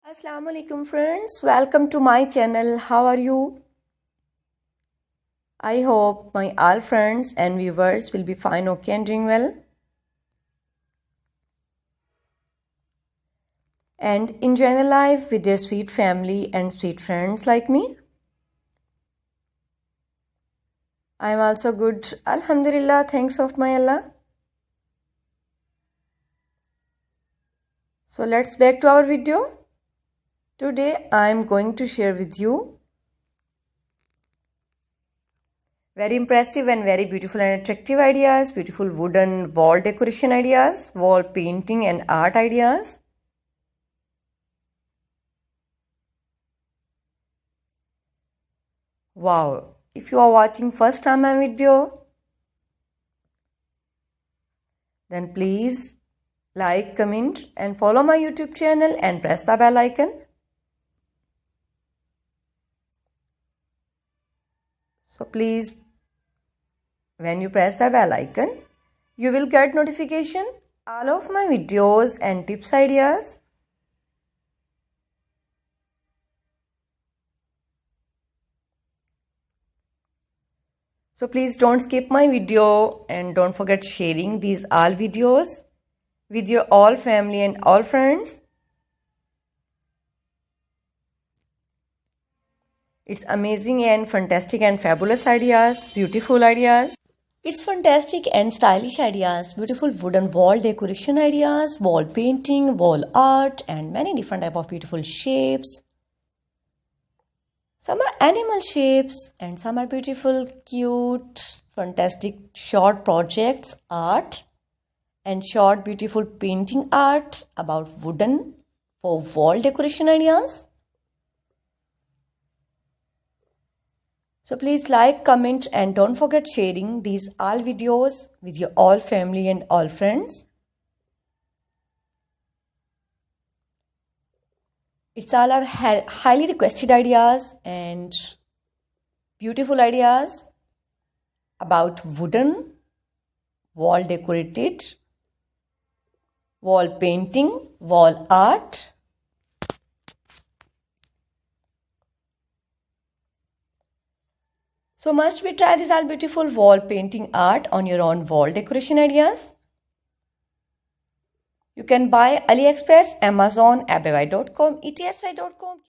Assalamu alaikum friends, welcome to my channel. How are you? I hope my all friends and viewers will be fine, okay, and doing well, and enjoying the life with their sweet family and sweet friends like me. I am also good, Alhamdulillah, thanks of my Allah. So let's back to our video. Today I am going to share with you very impressive and very beautiful and attractive ideas, beautiful wooden wall decoration ideas, wall painting and art ideas. Wow, if you are watching first time my video, then please like, comment and follow my YouTube channel and press the bell icon. So please, when you press the bell icon, you will get notification all of my videos and tips ideas. So please don't skip my video and don't forget sharing these all videos with your all family and all friends. It's amazing and fantastic and fabulous ideas, beautiful ideas. It's fantastic and stylish ideas, beautiful wooden wall decoration ideas, wall painting, wall art, and many different type of beautiful shapes. Some are animal shapes and some are beautiful, cute, fantastic short projects, art, and short beautiful painting art about wooden for wall decoration ideas. So please like, comment and don't forget sharing these all videos with your all family and all friends. It's all our highly requested ideas and beautiful ideas about wooden, wall decorated, wall painting, wall art. So must we try this all beautiful wall painting art on your own wall decoration ideas? You can buy AliExpress, Amazon, Abevai.com, ETSY.com.